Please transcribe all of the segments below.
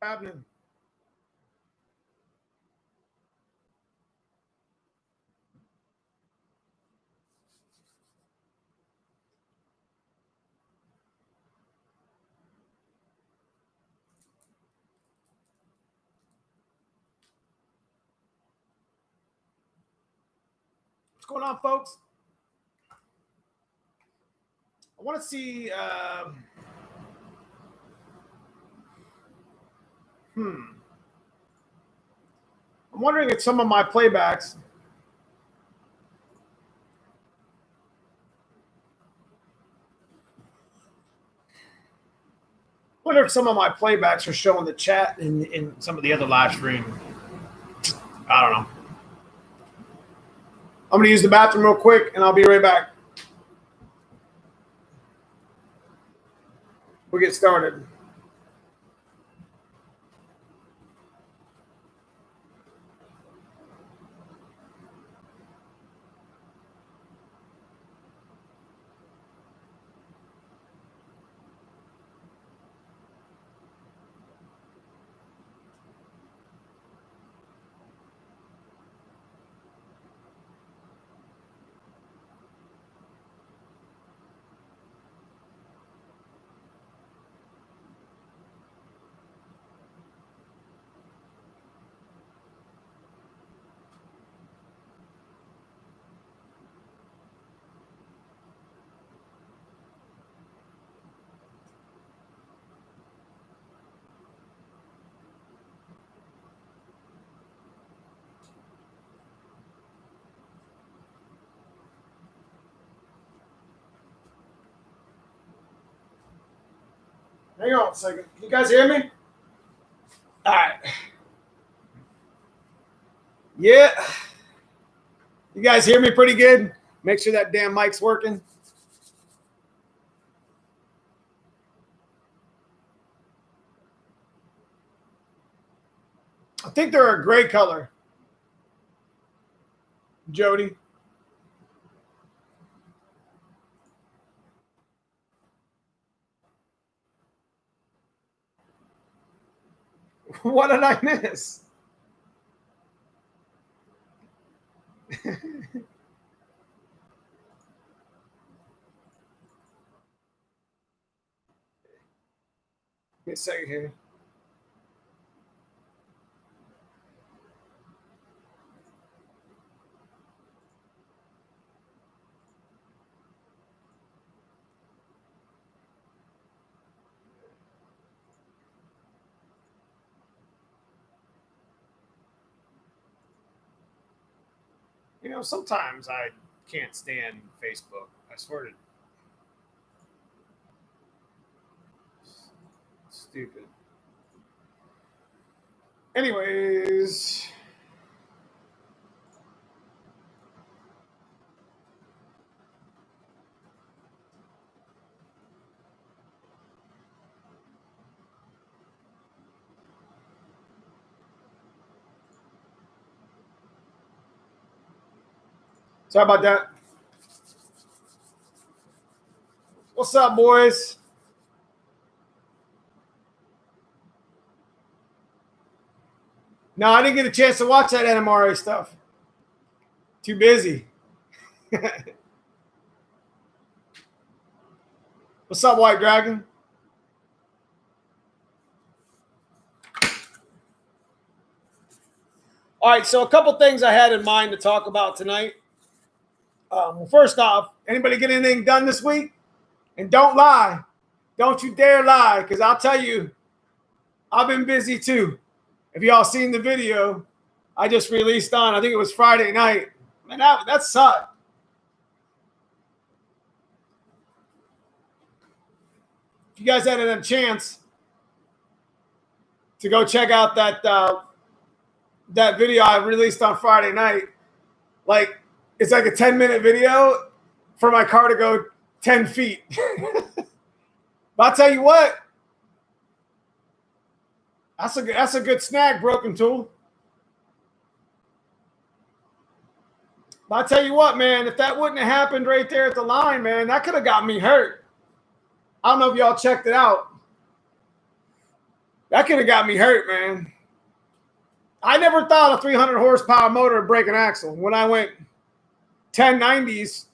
happening? What's going on, folks? I want to see. I'm wondering if some of my playbacks. I wonder if some of my playbacks are showing the chat in some of the other live stream. I don't know. I'm going to use the bathroom real quick, and I'll be right back. We'll get started. Hang on a second. Can you guys hear me? All right. Yeah. You guys hear me pretty good? Make sure that damn mic's working. I think they're a gray color. Jody. What did I miss? Give me a second here. You know, sometimes I can't stand Facebook. I swear to. Stupid. Anyways. Sorry about that. What's up, boys? No, I didn't get a chance to watch that NMRA stuff. Too busy. What's up, White Dragon? All right, so a couple things I had in mind to talk about tonight. Well, first off, anybody get anything done this week? And don't lie. Don't you dare lie, because I'll tell you, I've been busy too. If y'all seen the video I just released on, I think it was Friday night. Man, that sucked. If you guys had a chance to go check out that that video I released on Friday night, like it's like a 10-minute video for my car to go 10 feet. But I'll tell you what, that's a good snag, Broken Tool. But I'll tell you what, man, if that wouldn't have happened right there at the line, man, that could have got me hurt. I don't know if y'all checked it out. That could have got me hurt, man. I never thought a 300 horsepower motor would break an axle. When I went 1090s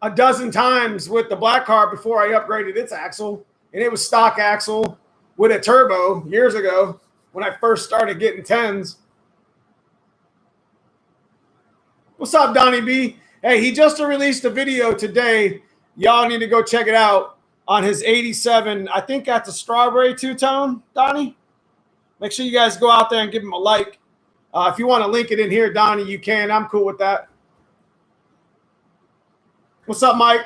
a dozen times with the black car before I upgraded its axle, and it was stock axle with a turbo years ago when I first started getting 10s. What's up, Donnie B? Hey, he just released a video today. Y'all need to go check it out on his 87. I think that's a strawberry two-tone, Donnie. Make sure you guys go out there and give him a like. If you want to link it in here, Donnie, you can. I'm cool with that. What's up, Mike?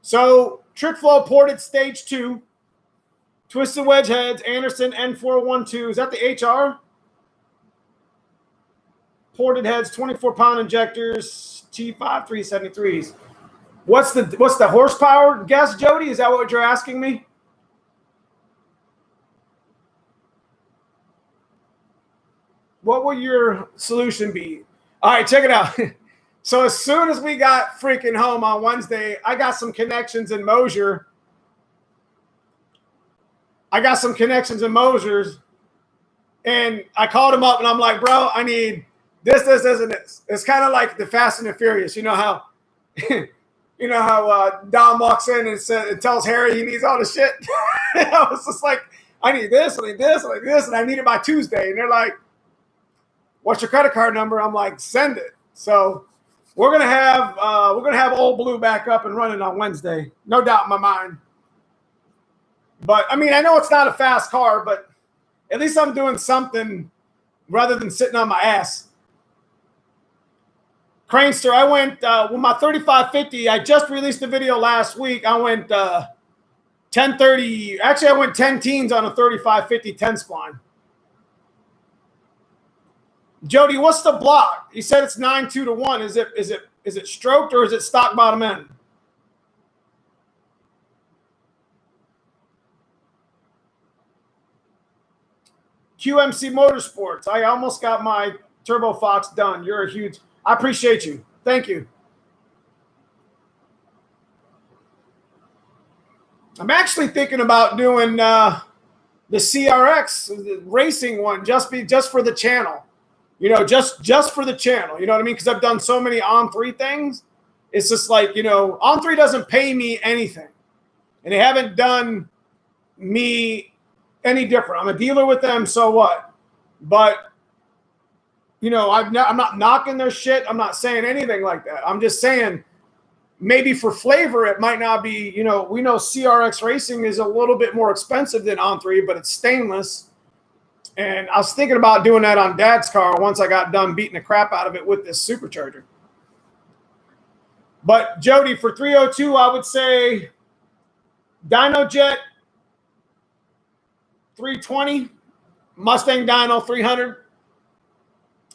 So, trick flow ported stage 2. Twisted wedge heads, Anderson N412. Is that the HR? Ported heads, 24-pound injectors, T5 373s. What's the horsepower guess, Jody? Is that what you're asking me? What will your solution be? All right, check it out. So as soon as we got freaking home on Wednesday, I got some connections in Mosier's. And I called him up and I'm like, bro, I need this, and this. It's kind of like the Fast and the Furious. You know how Dom walks in and tells Harry he needs all the shit. I was just like, I need this, and I need it by Tuesday. And they're like, what's your credit card number? I'm like, send it. So we're gonna have Old Blue back up and running on Wednesday, no doubt in my mind. But I mean, I know it's not a fast car, but at least I'm doing something rather than sitting on my ass. Cranester, I went with my 3550. I just released a video last week. I went 1030. Actually, I went 10 teens on a 3550 10 spline. Jody, what's the block? He said it's 9.2-1. Is it stroked or is it stock bottom end? QMC Motorsports. I almost got my Turbo Fox done. You're a huge. I appreciate you. Thank you. I'm actually thinking about doing the CRX the racing one just for the channel. You know, just for the channel. You know what I mean? Because I've done so many On3 things. It's just like, you know, On3 doesn't pay me anything. And they haven't done me any different. I'm a dealer with them, so what? But, you know, I'm not knocking their shit. I'm not saying anything like that. I'm just saying maybe for flavor it might not be, you know, we know CRX Racing is a little bit more expensive than On3, but it's stainless. And I was thinking about doing that on Dad's car once I got done beating the crap out of it with this supercharger. But Jody, for 302, I would say DynoJet 320, Mustang Dyno 300.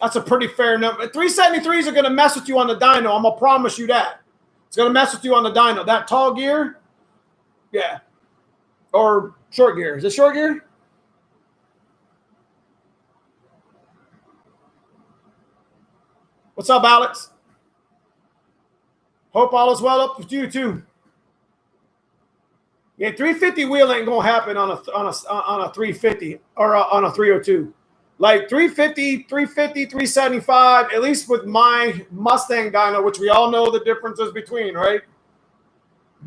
That's a pretty fair number. 373s are going to mess with you on the dyno. I'm going to promise you that. It's going to mess with you on the dyno. That tall gear, yeah. Or short gear. Is it short gear? What's up, Alex? Hope all is well up with you too. Yeah, 350 wheel ain't gonna happen on a 350 or on a 302. Like 350, 375, at least with my Mustang dyno, which we all know the differences between, right?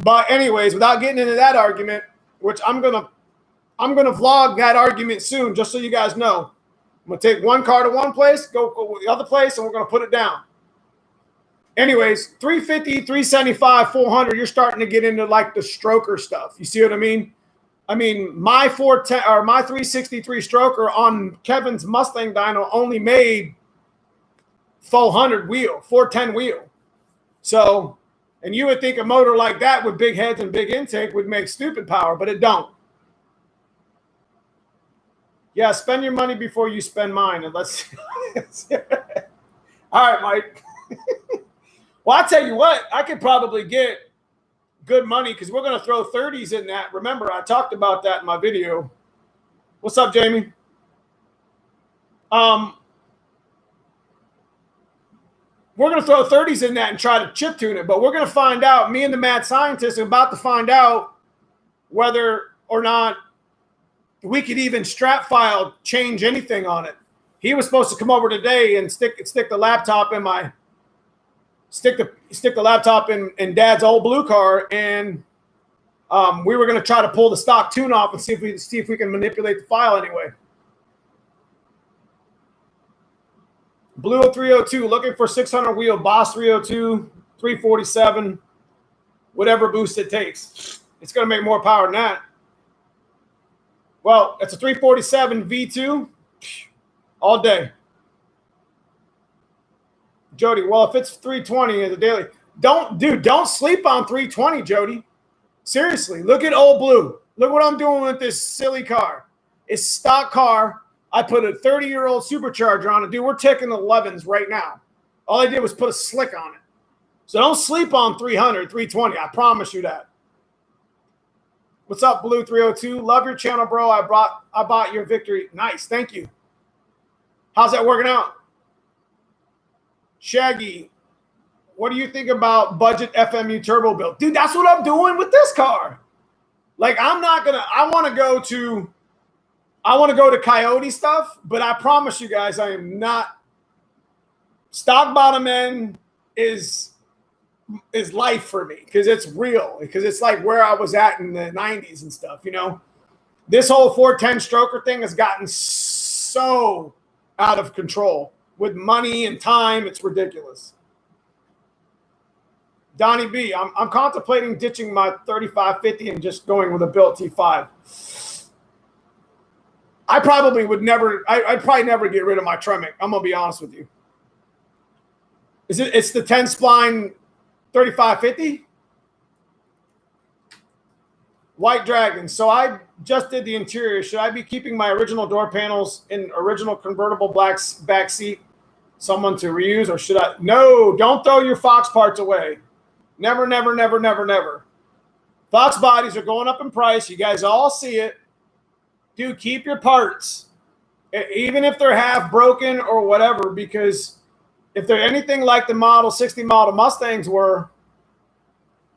But anyways, without getting into that argument, which I'm gonna vlog that argument soon, just so you guys know. I'm going to take one car to one place, go the other place, and we're going to put it down. Anyways, 350, 375, 400, you're starting to get into like the stroker stuff. You see what I mean? I mean, my 410 or my 363 stroker on Kevin's Mustang dyno only made 400 wheel, 410 wheel. So, and you would think a motor like that with big heads and big intake would make stupid power, but it don't. Yeah, spend your money before you spend mine. And let's all right, Mike. Well, I'll tell you what, I could probably get good money because we're going to throw 30s in that. Remember, I talked about that in my video. What's up, Jamie? We're going to throw 30s in that and try to chip tune it, but we're going to find out. Me and the mad scientist are about to find out whether or not we could even strap file change anything on it. He was supposed to come over today and stick the laptop in stick the laptop in Dad's old blue car, and we were going to try to pull the stock tune off and see if we can manipulate the file anyway. Blue 302 looking for 600 wheel Boss 302 347, whatever boost it takes. It's going to make more power than that. Well, it's a 347 V2 all day. Jody, well, if it's 320 in the daily, don't sleep on 320, Jody. Seriously, look at old blue. Look what I'm doing with this silly car. It's stock car. I put a 30-year-old supercharger on it. Dude, we're taking the 11s right now. All I did was put a slick on it. So don't sleep on 300, 320. I promise you that. What's up, Blue 302? Love your channel, bro. I bought your victory. Nice. Thank you. How's that working out? Shaggy, what do you think about budget FMU turbo build? Dude, that's what I'm doing with this car. Like, I want to go to Coyote stuff, but I promise you guys, I am not. Stock bottom end is life for me because it's real, because it's like where I was at in the 90s and stuff, you know. This whole 410 stroker thing has gotten so out of control with money and time. It's ridiculous. Donnie B, I'm contemplating ditching my 3550 and just going with a built T5. I probably would never. I'd probably never get rid of my Tremec. I'm gonna be honest with you. It's the 10 spline 3550 White Dragon. So I just did the interior. Should I be keeping my original door panels in original convertible black back seat, someone to reuse, or should I? No, don't throw your Fox parts away. Never, never, never, never, never. Fox bodies are going up in price. You guys all see it. Dude, keep your parts, even if they're half broken or whatever, because if they're anything like the Model 60 model Mustangs were,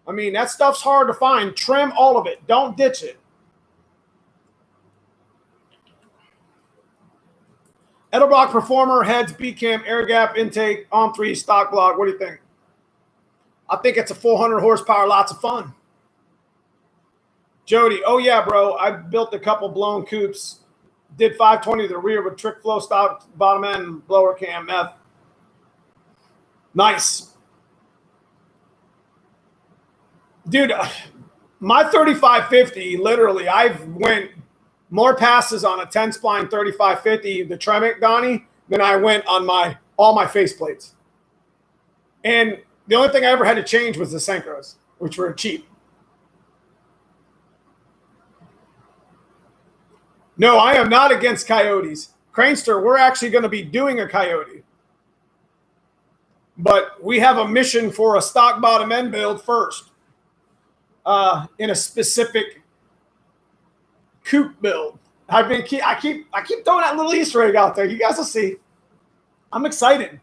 I mean, that stuff's hard to find. Trim all of it. Don't ditch it. Edelbrock Performer, heads, B-cam, air gap, intake, on 3, stock block. What do you think? I think it's a 400 horsepower, lots of fun. Jody, oh yeah, bro. I built a couple blown coupes. Did 520 to the rear with trick flow stock, bottom end, blower cam, F. Nice. Dude, my 3550, literally, I've went more passes on a 10 spline 3550, the Tremec, Donnie, than I went on all my faceplates. And the only thing I ever had to change was the Synchros, which were cheap. No, I am not against Coyotes. Cranester, we're actually going to be doing a Coyote. But we have a mission for a stock bottom end build first. In a specific coupe build. I keep throwing that little Easter egg out there. You guys will see. I'm excited.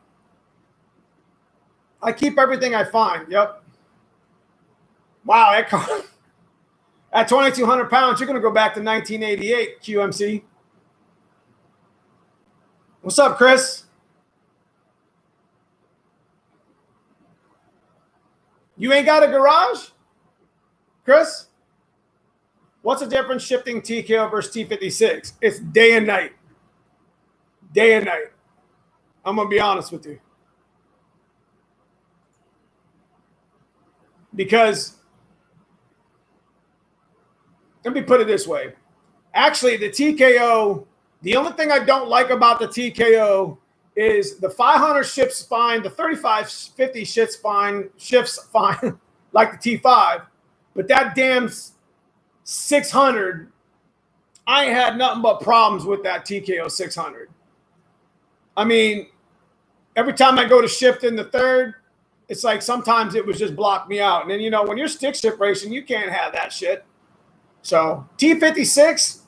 I keep everything I find. Yep. Wow, that car. At 2,200 pounds, you're going to go back to 1988, QMC. What's up, Chris? You ain't got a garage? Chris? What's the difference shifting TKO versus T56? It's day and night. Day and night. I'm going to be honest with you. Because, let me put it this way. Actually, the TKO, the only thing I don't like about the TKO is the 500 shifts fine, the 3550 shifts fine, like the T5. But that damn 600, I ain't had nothing but problems with that TKO 600. I mean, every time I go to shift in the third, it's like sometimes it was just block me out. And then, you know, when you're stick shift racing, you can't have that shit. So T56,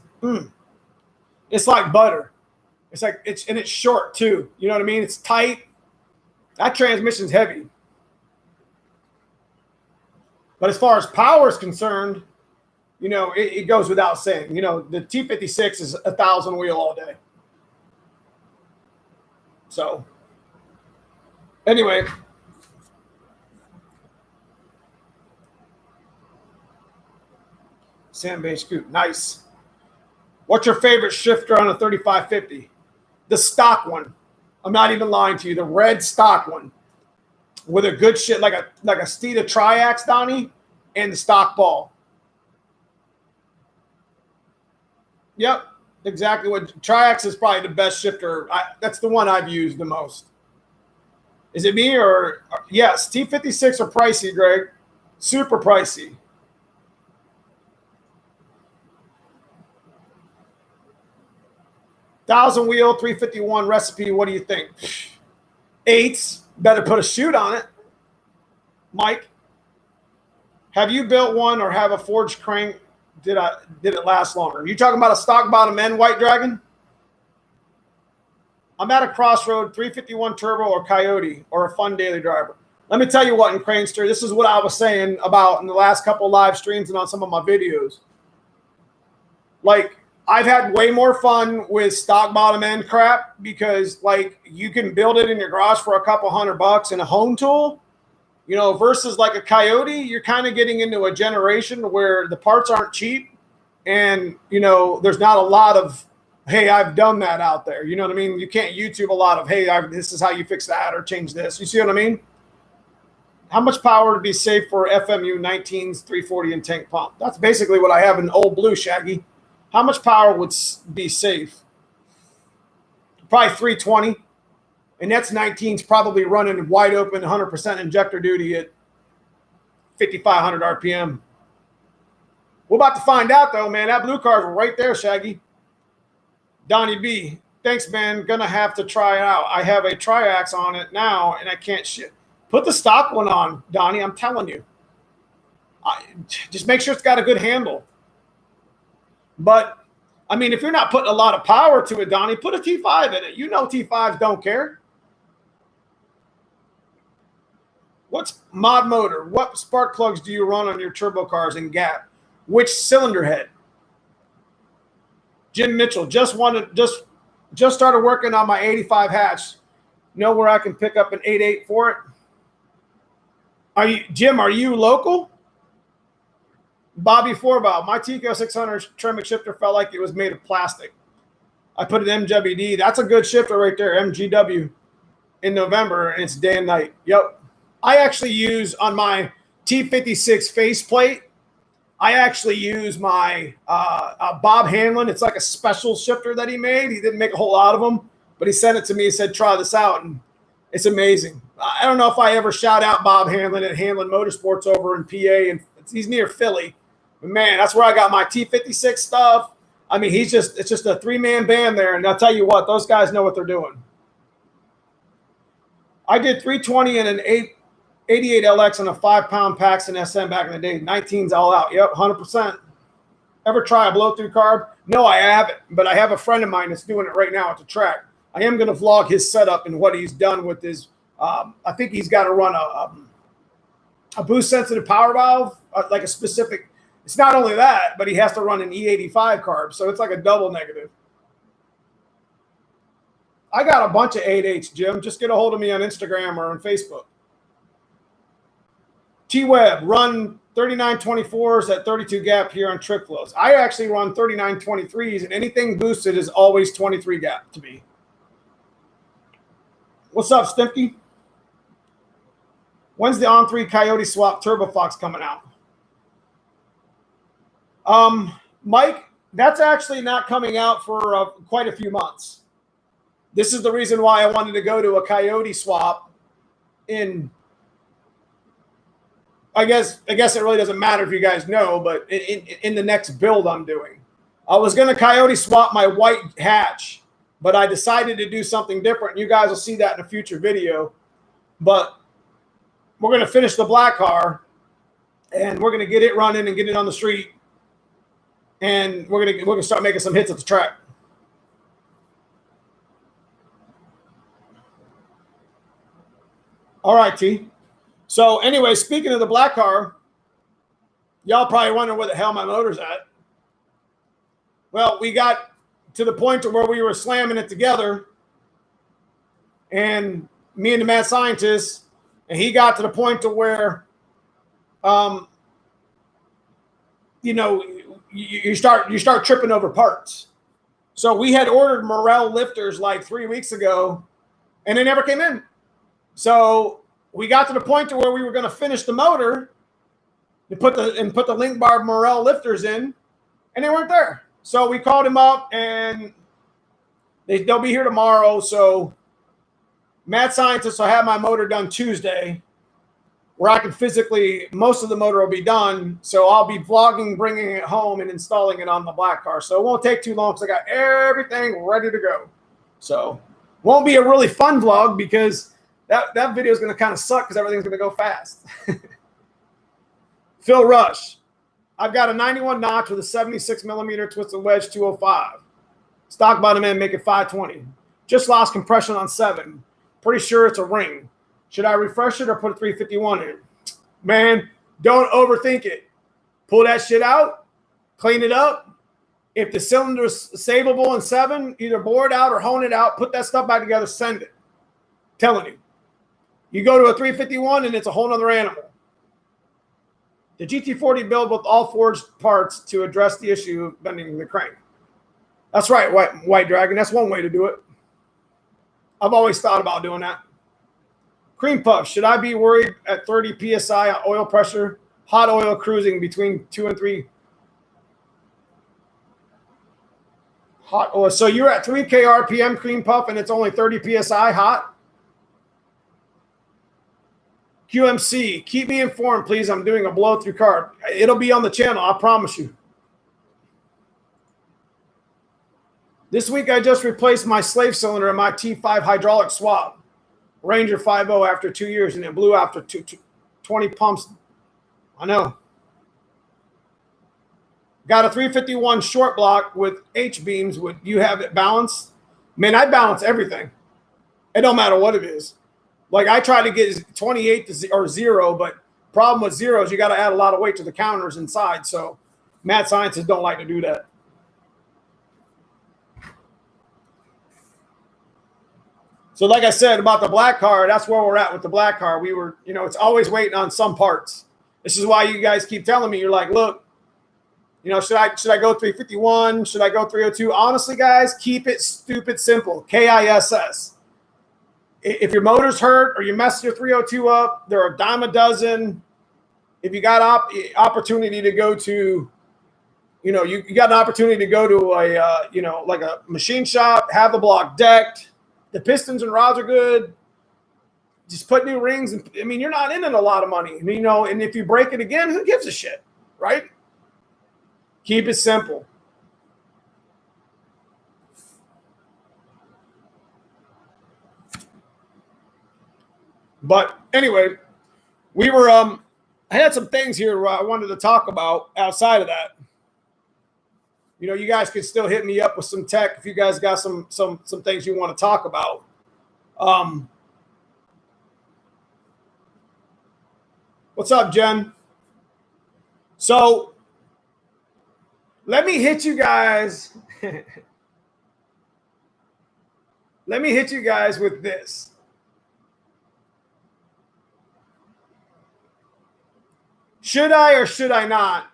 it's like butter. It's like it's short too. You know what I mean? It's tight. That transmission's heavy. But as far as power is concerned, You know, it goes without saying. You know, the T56 is 1,000 wheel all day. So, anyway. Sandbase scoop. Nice. What's your favorite shifter on a 3550? The stock one. I'm not even lying to you. The red stock one. With a good shit, like a Steeda Triax, Donnie, and the stock ball. Yep. Exactly what Triax is probably the best shifter. That's the one I've used the most. Is it me or yes? T56 are pricey, Greg. Super pricey. Thousand wheel 351 recipe. What do you think? Eights. Better put a chute on it. Mike, have you built one or have a forged crank? Did it last longer? Are you talking about a stock bottom end White Dragon? I'm at a crossroad, 351 turbo or Coyote or a fun daily driver. Let me tell you what, in Cranester, this is what I was saying about in the last couple live streams and on some of my videos. Like, I've had way more fun with stock bottom end crap because, like, you can build it in your garage for a couple $100 in a home tool, you know, versus like a Coyote. You're kind of getting into a generation where the parts aren't cheap and, you know, there's not a lot of, hey, I've done that out there. You know what I mean? You can't YouTube a lot of, hey, this is how you fix that or change this. You see what I mean? How much power to be safe for FMU 19s, 340 and tank pump? That's basically what I have in Old Blue, Shaggy. How much power would be safe? Probably 320. And that's 19s probably running wide open 100% injector duty at 5,500 RPM. We're about to find out, though, man. That blue car's right there, Shaggy. Donnie B. Thanks, man. Gonna have to try it out. I have a Triax on it now, and I can't shit. Put the stock one on, Donnie. I'm telling you. Just make sure it's got a good handle. But, I mean, if you're not putting a lot of power to it, Donnie, put a T5 in it. You know T5s don't care. What's mod motor? What spark plugs do you run on your turbo cars in Gap? Which cylinder head? Jim Mitchell just started working on my 85 hatch. Know where I can pick up an 88 for it? Jim, are you local? Bobby Forval, my Tico 600 Tremec shifter felt like it was made of plastic. I put an MWD. That's a good shifter right there, MGW, in November, and it's day and night. Yep. I actually use on my T56 faceplate, I actually use my Bob Hanlon. It's like a special shifter that he made. He didn't make a whole lot of them, but he sent it to me. He said, try this out, and it's amazing. I don't know if I ever shout out Bob Hanlon at Hanlon Motorsports over in PA, and he's near Philly. But, man, that's where I got my T56 stuff. I mean, it's just a three-man band there, and I'll tell you what, those guys know what they're doing. I did 320 and an 88 LX on a 5-pound Paxton SM back in the day. 19's all out. Yep, 100%. Ever try a blow-through carb? No, I haven't, but I have a friend of mine that's doing it right now at the track. I am going to vlog his setup and what he's done with his I think he's got to run a boost-sensitive power valve, like a specific. It's not only that, but he has to run an E85 carb, so it's like a double negative. I got a bunch of 8.8s, Jim. Just get a hold of me on Instagram or on Facebook. T-Web, run 3924s at 32 gap here on trick flows. I actually run 3923s, and anything boosted is always 23 gap to me. What's up, Stimpy? When's the On3 Coyote Swap Turbo Fox coming out? Mike, that's actually not coming out for quite a few months. This is the reason why I wanted to go to a Coyote swap in, I guess it really doesn't matter if you guys know, but in the next build I'm doing. I was going to Coyote swap my white hatch, but I decided to do something different. You guys will see that in a future video. But we're going to finish the black car, and we're going to get it running and get it on the street, and we're going to start making some hits at the track. All right, T. So anyway, speaking of the black car, Y'all probably wondering where the hell my motor's at. Well, we got to the point to where we were slamming it together, and me and the mad scientist, and he got to the point to where, you know, you start tripping over parts. So we had ordered Morel lifters like 3 weeks ago, and they never came in. So we got to the point to where we were going to finish the motor and put the link bar Morel lifters in, and they weren't there. So we called him up, and they'll be here tomorrow. So mad scientist will have my motor done Tuesday, where I can physically, most of the motor will be done. So I'll be vlogging, bringing it home and installing it on the black car. So it won't take too long because I got everything ready to go. So won't be a really fun vlog because that video is going to kind of suck because everything's going to go fast. Phil Rush. I've got a 91 notch with a 76 millimeter twisted wedge 205. Stock bottom end, make it 520. Just lost compression on 7. Pretty sure it's a ring. Should I refresh it or put a 351 in? Man, don't overthink it. Pull that shit out, clean it up. If the cylinder is savable in 7, either bore it out or hone it out, put that stuff back together, send it. Telling you. You go to a 351 and it's a whole other animal. The GT40 build with all forged parts to address the issue of bending the crank. That's right, White Dragon. That's one way to do it. I've always thought about doing that. Cream puff. Should I be worried at 30 PSI on oil pressure? Hot oil cruising between 2 and 3. Hot oil. So you're at 3K RPM cream puff and it's only 30 PSI hot? QMC. Keep me informed, please. I'm doing a blow-through carb. It'll be on the channel. I promise you. This week, I just replaced my slave cylinder in my T5 hydraulic swab. Ranger 5.0 after 2 years, and it blew after 20 pumps. I know. Got a 351 short block with H-beams. Would you have it balanced? Man, I balance everything. It don't matter what it is. Like, I try to get 28 or 0, but problem with 0 is you got to add a lot of weight to the counters inside. So mad scientists don't like to do that. So like I said about the black car, that's where we're at with the black car. We were, you know, it's always waiting on some parts. This is why you guys keep telling me, you're like, look, you know, should I go 351? Should I go 302? Honestly, guys, keep it stupid simple. KISS. If your motor's hurt or you mess your 302 up, there are a dime a dozen. If you got opportunity to go to, you know, you got an opportunity to go to a, you know, like a machine shop, have the block decked. The pistons and rods are good. Just put new rings. And I mean, you're not in it a lot of money. I mean, you know, and if you break it again, who gives a shit, right? Keep it simple. But anyway, we were I had some things here I wanted to talk about outside of that. You know, you guys can still hit me up with some tech if you guys got some things you want to talk about. What's up, Jen? So let me hit you guys. Let me hit you guys with this. Should I or should I not?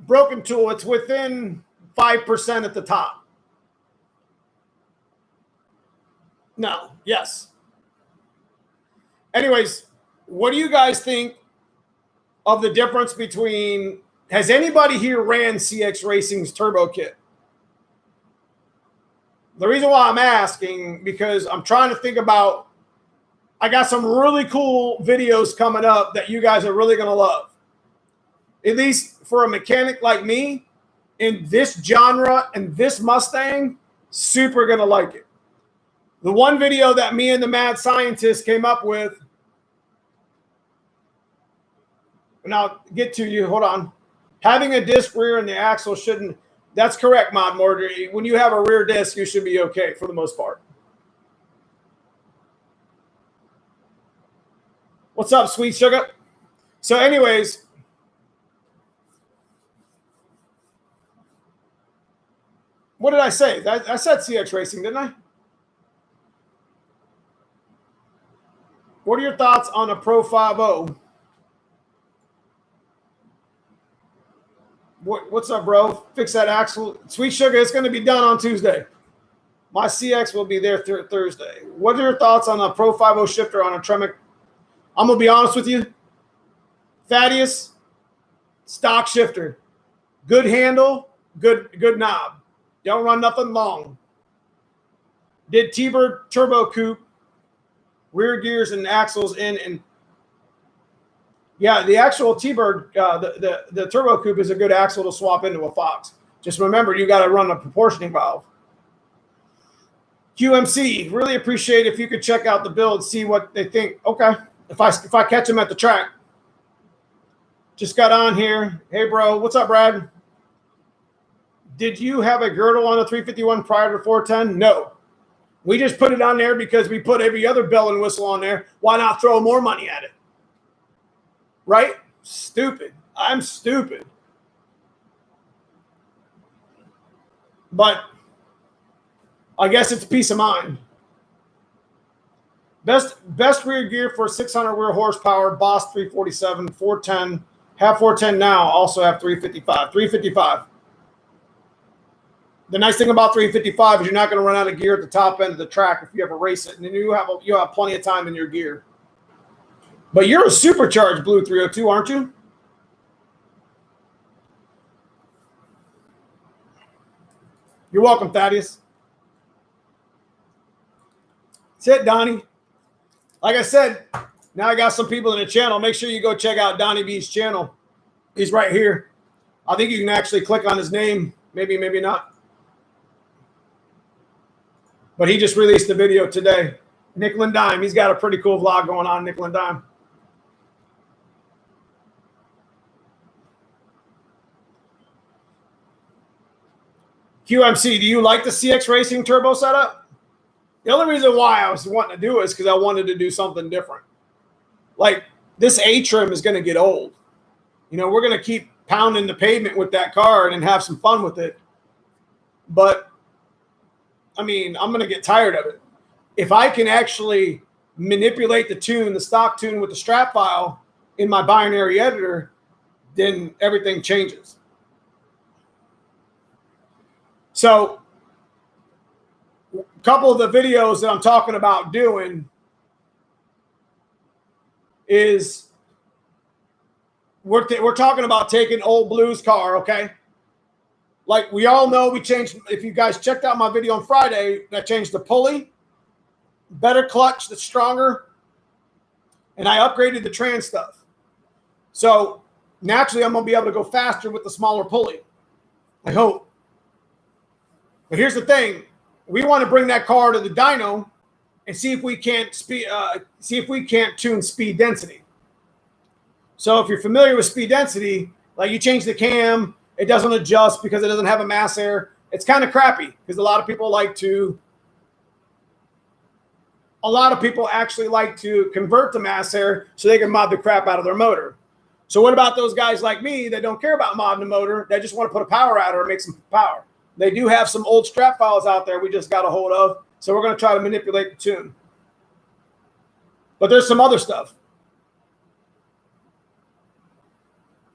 Broken tool, it's within 5% at the top. No, yes. Anyways, what do you guys think of the difference between, has anybody here ran CX Racing's turbo kit? The reason why I'm asking, because I'm trying to think about, I got some really cool videos coming up that you guys are really going to love. At least for a mechanic like me, in this genre and this Mustang, super going to like it. The one video that me and the mad scientist came up with, and I'll get to you, hold on. Having a disc rear in the axle shouldn't, that's correct, Mod Mortar. When you have a rear disc, you should be okay for the most part. What's up, sweet sugar? So anyways, what did I say? I said CX Racing, didn't I? What are your thoughts on a Pro 5.0? What's up, bro? Fix that axle. Sweet Sugar, it's going to be done on Tuesday. My CX will be there Thursday. What are your thoughts on a Pro 5.0 shifter on a Tremec? I'm going to be honest with you. Thaddeus, stock shifter. Good handle, good knob. Don't run nothing long. Did T-Bird Turbo Coupe, rear gears and axles in, and yeah, the actual T-Bird, the Turbo Coupe is a good axle to swap into a Fox. Just remember, you got to run a proportioning valve. QMC, really appreciate if you could check out the build, see what they think. Okay, if I catch them at the track. Just got on here. Hey, bro, what's up, Brad? Did you have a girdle on a 351 prior to 410? No. We just put it on there because we put every other bell and whistle on there. Why not throw more money at it? Right? Stupid. I'm stupid. But I guess it's peace of mind. Best rear gear for 600 rear horsepower, Boss 347, 410. Have 410 now, also have 355. 355. The nice thing about 355 is you're not going to run out of gear at the top end of the track if you ever race it, and then you have plenty of time in your gear. But you're a supercharged Blue 302, aren't you? You're welcome, Thaddeus. That's it, Donnie. Like I said, now I got some people in the channel. Make sure you go check out Donnie B's channel. He's right here. I think you can actually click on his name. Maybe, maybe not. But he just released the video today. Nickel and Dime. He's got a pretty cool vlog going on, Nickel and Dime. QMC, do you like the CX Racing turbo setup? The only reason why I was wanting to do it is because I wanted to do something different. Like, this A-trim is going to get old. You know, we're going to keep pounding the pavement with that car and have some fun with it. But, I mean, I'm going to get tired of it. If I can actually manipulate the tune, the stock tune with the strap file in my binary editor, then everything changes. So, a couple of the videos that I'm talking about doing is we're talking about taking old Blue's car, okay? Like we all know, we changed. If you guys checked out my video on Friday, I changed the pulley, better clutch that's stronger, and I upgraded the trans stuff. So naturally, I'm going to be able to go faster with the smaller pulley. I hope. But here's the thing: we want to bring that car to the dyno and see if we can't tune speed density. So if you're familiar with speed density, like you change the cam, it doesn't adjust because it doesn't have a mass air. It's kind of crappy because a lot of people actually like to convert to mass air so they can mod the crap out of their motor. So what about those guys like me that don't care about modding the motor? They just want to put a power adder and make some power. They do have some old strap files out there we just got a hold of. So we're going to try to manipulate the tune. But there's some other stuff.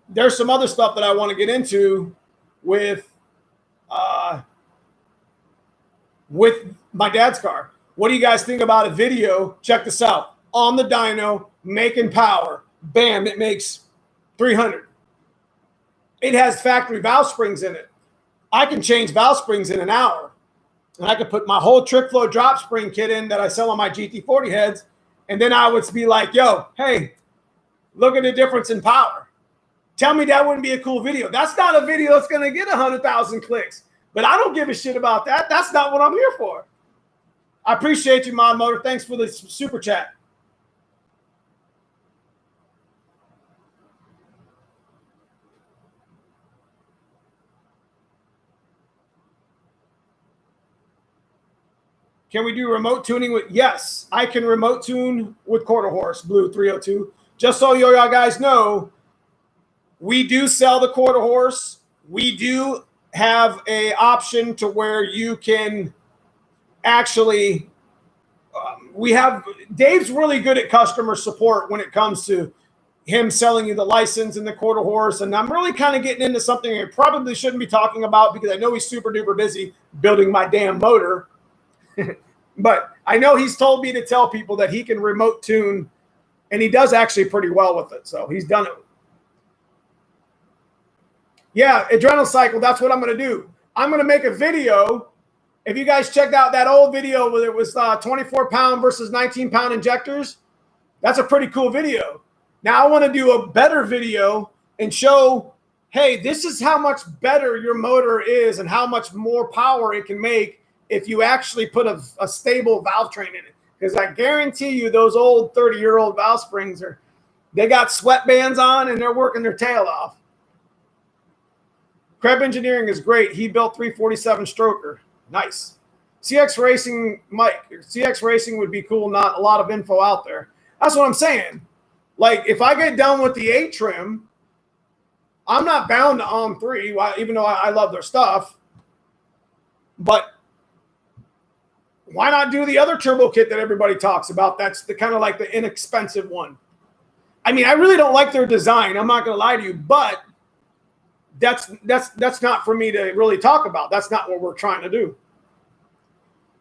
There's some other stuff that I want to get into with my dad's car. What do you guys think about a video? Check this out. On the dyno, making power. Bam, it makes 300. It has factory valve springs in it. I can change valve springs in an hour. And I could put my whole trick flow drop spring kit in that I sell on my GT40 heads. And then I would be like, yo, hey, look at the difference in power. Tell me that wouldn't be a cool video. That's not a video that's going to get 100,000 clicks. But I don't give a shit about that. That's not what I'm here for. I appreciate you, Mod Motor. Thanks for the super chat. Can we do remote tuning with? Yes, I can remote tune with quarter horse Blue 302. just so y'all guys know, we do sell the quarter horse. We do have a option to where you can actually, Dave's really good at customer support when it comes to him selling you the license and the quarter horse. And I'm really kind of getting into something I probably shouldn't be talking about because I know he's super duper busy building my damn motor. But I know he's told me to tell people that he can remote tune, and he does actually pretty well with it. So he's done it. Yeah, adrenal cycle, that's what I'm going to do. I'm going to make a video. If you guys checked out that old video where it was 24-pound versus 19-pound injectors, that's a pretty cool video. Now I want to do a better video and show, hey, this is how much better your motor is and how much more power it can make if you actually put a stable valve train in it. Because I guarantee you those old 30-year-old valve springs they got sweatbands on and they're working their tail off. Krebs Engineering is great. He built 347 stroker. Nice. CX Racing, Mike. CX Racing would be cool. Not a lot of info out there. That's what I'm saying. Like, if I get done with the A trim, I'm not bound to OM3, even though I love their stuff. But why not do the other turbo kit that everybody talks about? That's the kind of like the inexpensive one. I mean, I really don't like their design. I'm not going to lie to you, but that's not for me to really talk about. That's not what we're trying to do.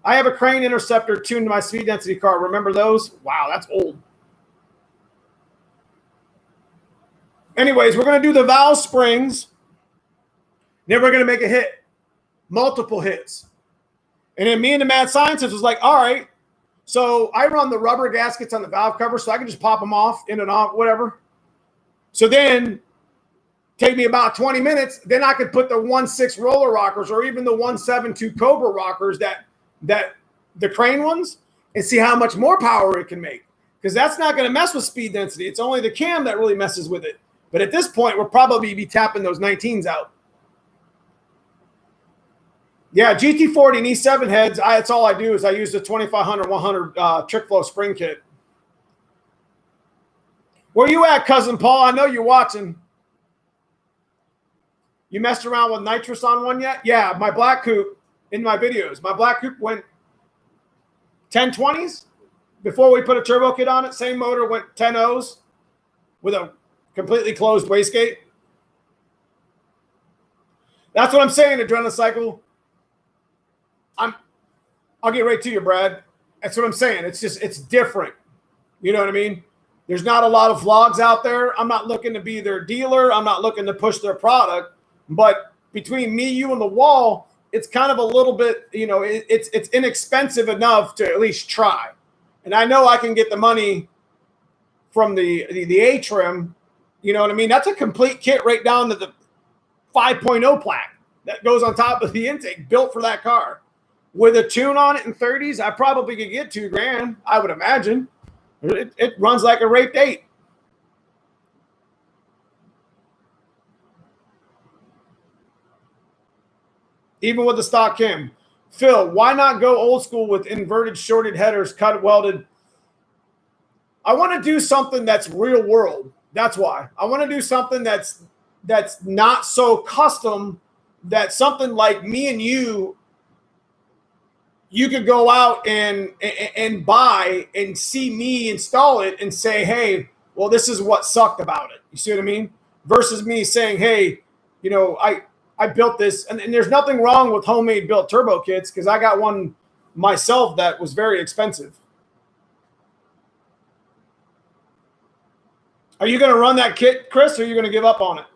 I have a Crane Interceptor tuned to my speed density car. Remember those? Wow, that's old. Anyways, we're going to do the valve springs. Then we're going to make a hit. Multiple hits. And then me and the mad scientist was like, all right. So I run the rubber gaskets on the valve cover so I can just pop them off, in and off, whatever. So then take me about 20 minutes. Then I could put the 1.6 roller rockers or even the 1.7.2 Cobra rockers that the Crane ones and see how much more power it can make. Because that's not going to mess with speed density. It's only the cam that really messes with it. But at this point, we'll probably be tapping those 19s out. Yeah, GT40 and E7 heads, that's all I do is I use the 2500-100 trick flow spring kit. Where you at, Cousin Paul? I know you're watching. You messed around with nitrous on one yet? Yeah, my black coupe in my videos. My black coupe went 1020s before we put a turbo kit on it. Same motor went 10.0's with a completely closed wastegate. That's what I'm saying, adrenaline cycle. I'll get right to you, Brad. That's what I'm saying. It's different. You know what I mean? There's not a lot of vlogs out there. I'm not looking to be their dealer. I'm not looking to push their product. But between me, you, and the wall, it's kind of a little bit, you know, it's inexpensive enough to at least try. And I know I can get the money from the A trim. You know what I mean? That's a complete kit right down to the 5.0 plaque that goes on top of the intake, built for that car. With a tune on it in 30s, I probably could get $2,000, I would imagine. It runs like a raped 8. Even with the stock cam. Phil, why not go old school with inverted shorted headers, cut welded? I want to do something that's real world. That's why. I want to do something that's not so custom, that something like me and you could go out and buy and see me install it and say, hey, well, this is what sucked about it. You see what I mean? Versus me saying, hey, you know, I built this. And there's nothing wrong with homemade built turbo kits because I got one myself that was very expensive. Are you going to run that kit, Chris, or are you going to give up on it?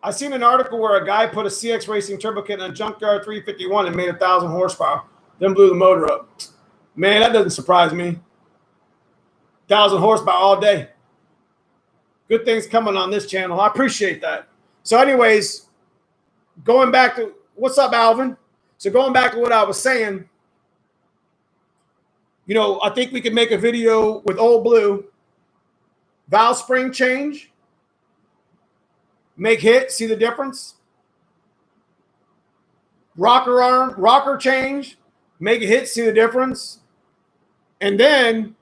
I seen an article where a guy put a CX Racing turbo kit in a junkyard 351 and made 1,000 horsepower, then blew the motor up. Man, that doesn't surprise me. 1,000 horsepower all day. Good things coming on this channel. I appreciate that. So anyways, going back to, what's up, Alvin? So going back to what I was saying, you know, I think we could make a video with Old Blue, valve spring change, make hit, see the difference. Rocker arm, rocker change, make a hit, see the difference. And then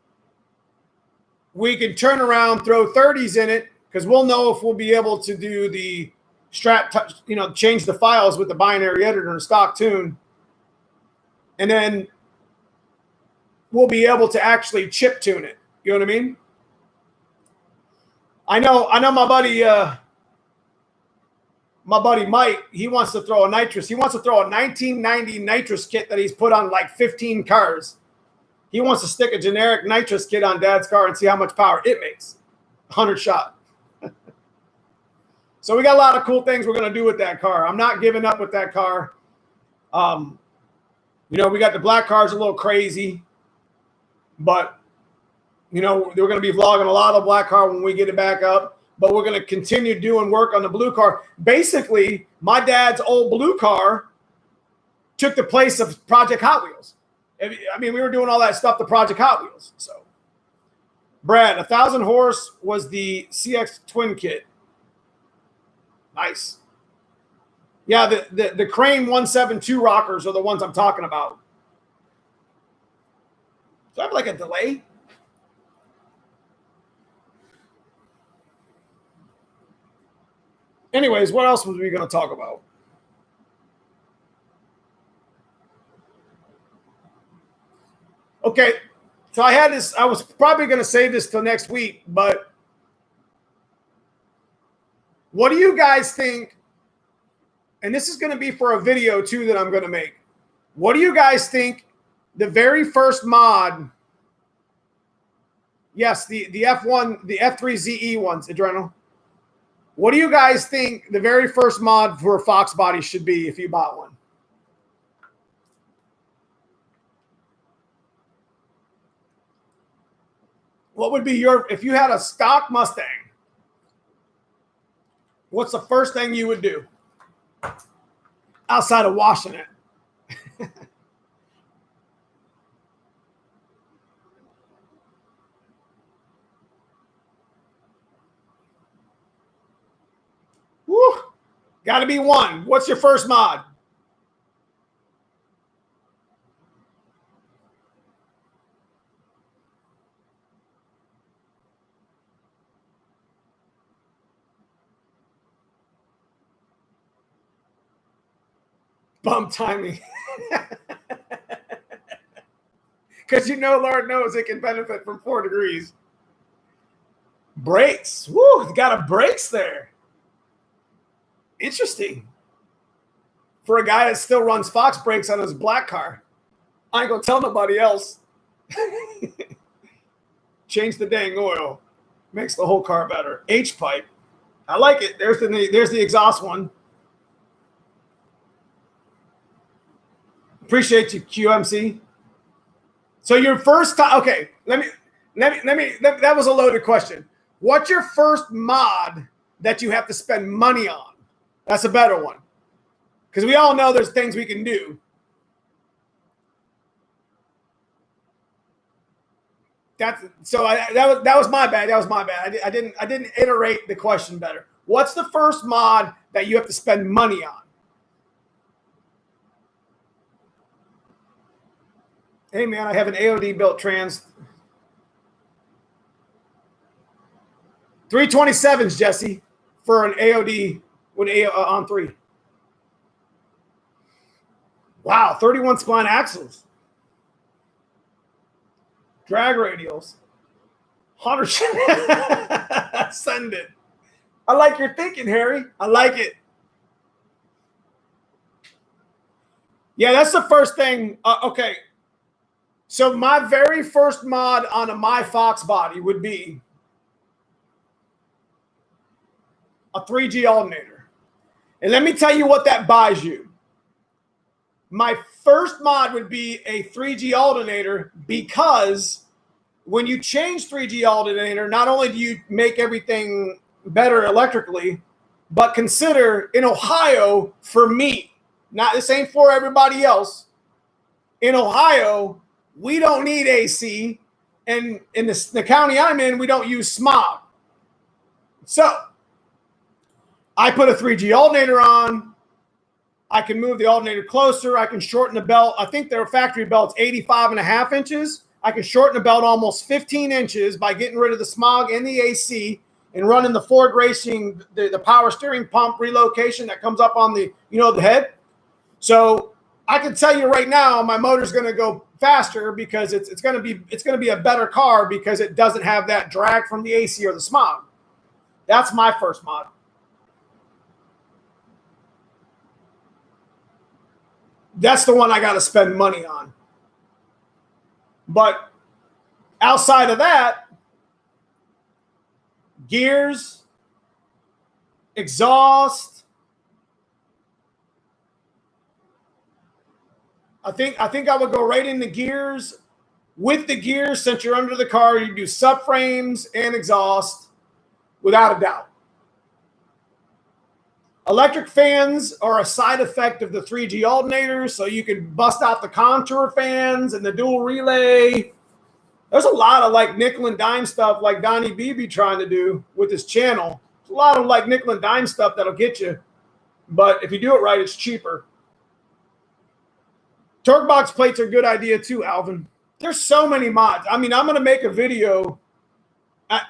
we can turn around, throw 30s in it, because we'll know if we'll be able to do the change the files with the binary editor and stock tune. And then we'll be able to actually chip tune it. You know what I mean? I know my buddy Mike, he wants to throw a nitrous. He wants to throw a 1990 nitrous kit that he's put on like 15 cars. He wants to stick a generic nitrous kit on Dad's car and see how much power it makes. 100 shot. So we got a lot of cool things we're going to do with that car. I'm not giving up with that car. We got the black cars a little crazy, but we're going to be vlogging a lot of black car when we get it back up, but we're going to continue doing work on the blue car. Basically, my dad's old blue car took the place of Project Hot Wheels. I mean, we were doing all that stuff to Project Hot Wheels. So, Brad, 1,000 horse was the CX twin kit. Nice. Yeah, the Crane 172 rockers are the ones I'm talking about. Do I have like a delay? Anyways, what else was we going to talk about? Okay, so I had this. I was probably going to save this till next week, but what do you guys think? And this is going to be for a video too that I'm going to make. What do you guys think the very first mod? Yes, the F1, the F3ZE ones, Adrenal. What do you guys think the very first mod for a Fox body should be if you bought one? What would be if you had a stock Mustang, what's the first thing you would do outside of washing it? Woo! Got to be one. What's your first mod? Bump timing. Because Lord knows it can benefit from 4 degrees. Brakes. Woo, got a brakes there. Interesting. For a guy that still runs Fox brakes on his black car. I ain't going to tell nobody else. Change the dang oil. Makes the whole car better. H-pipe. I like it. There's the exhaust one. Appreciate you, QMC. So your first time, okay, let me, that was a loaded question. What's your first mod that you have to spend money on? That's a better one. Because we all know there's things we can do. That was my bad. That was my bad. I didn't iterate the question better. What's the first mod that you have to spend money on? Hey, man, I have an AOD built trans. 327s, Jesse, for an AOD with on 3. Wow, 31 spline axles. Drag radials. 100. Send it. I like your thinking, Harry. I like it. Yeah, that's the first thing. Okay. So my very first mod on a My Fox body would be a 3G alternator. And let me tell you what that buys you. My first mod would be a 3G alternator because when you change 3G alternator, not only do you make everything better electrically, but consider in Ohio, for me, this ain't for everybody else. In Ohio, we don't need AC, and in the county I'm in, we don't use smog. So I put a 3G alternator on. I can move the alternator closer. I can shorten the belt. I think their factory belt's 85.5 inches. I can shorten the belt almost 15 inches by getting rid of the smog and the AC and running the Ford Racing, the power steering pump relocation that comes up on the, the head. So I can tell you right now, my motor's going to go faster because it's going to be a better car because it doesn't have that drag from the AC or the smog. That's my first mod. That's the one I got to spend money on. But outside of that, gears, exhaust. I think I would go right in the gears. With the gears, since you're under the car, you do subframes and exhaust without a doubt. Electric fans are a side effect of the 3G alternators, so you can bust out the contour fans and the dual relay. There's a lot of like nickel and dime stuff like Donnie B be trying to do with his channel. There's a lot of like nickel and dime stuff that'll get you. But if you do it right, it's cheaper. Torque box plates are a good idea too, Alvin. There's so many mods. I mean, I'm going to make a video. I'm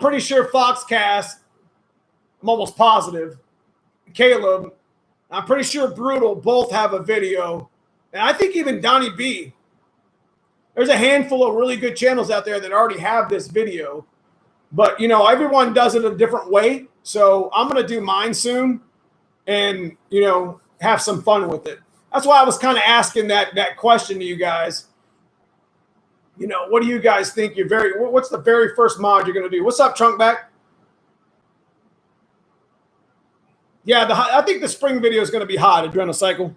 pretty sure Foxcast, I'm almost positive, Caleb, I'm pretty sure Brutal both have a video. And I think even Donnie B. There's a handful of really good channels out there that already have this video. But, everyone does it a different way. So I'm going to do mine soon and, have some fun with it. That's why I was kind of asking that question to you guys. What do you guys think what's the very first mod you're going to do? What's up, Trunkback? Yeah, I think the spring video is going to be hot, Adrenal Cycle.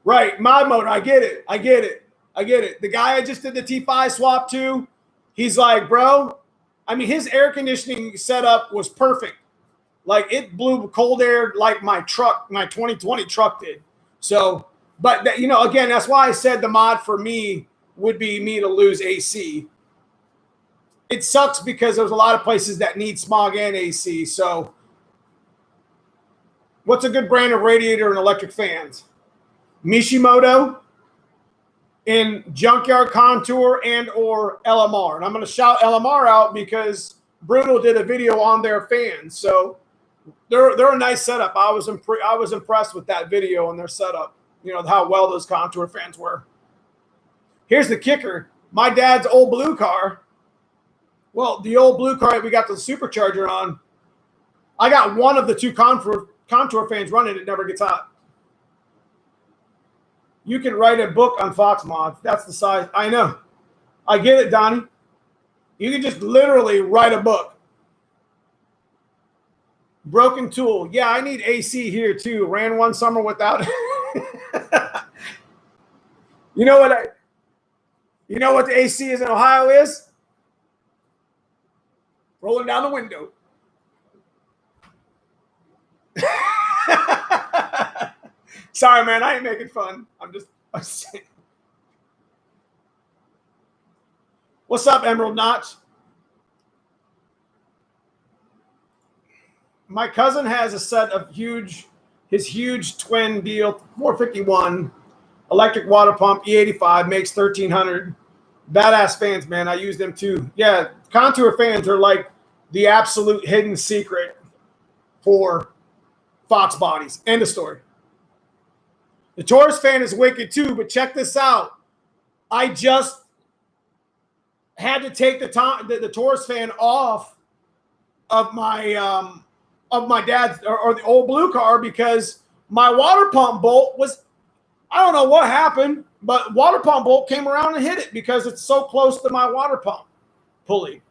Right, mod mode. I get it. The guy I just did the T5 swap to, he's like, bro, I mean, his air conditioning setup was perfect. Like, it blew cold air like my 2020 truck did. So, but, again, that's why I said the mod for me would be me to lose AC. It sucks because there's a lot of places that need smog and AC. So, what's a good brand of radiator and electric fans? Mishimoto in Junkyard Contour and or LMR. And I'm going to shout LMR out because Brutal did a video on their fans. So they're a nice setup. I was impressed with that video and their setup. How well those contour fans were. Here's the kicker. My dad's old blue car. Well, the old blue car that we got the supercharger on, I got one of the two contour fans running. It never gets hot. You can write a book on Fox mods. That's the size. I know. I get it, Donnie. You can just literally write a book. Broken tool. Yeah, I need AC here too. Ran one summer without it. You know what the AC is in Ohio is? Rolling down the window. Sorry, man. I ain't making fun. I'm saying. What's up, Emerald Notch? My cousin has a set of his huge twin deal, 451 electric water pump, E85, makes 1,300. Badass fans, man. I use them too. Yeah, contour fans are like the absolute hidden secret for Fox bodies. End of story. The Taurus fan is wicked too, but check this out. I just had to take the Taurus fan off of my dad's or the old blue car because my water pump bolt was, I don't know what happened, but water pump bolt came around and hit it because it's so close to my water pump pulley.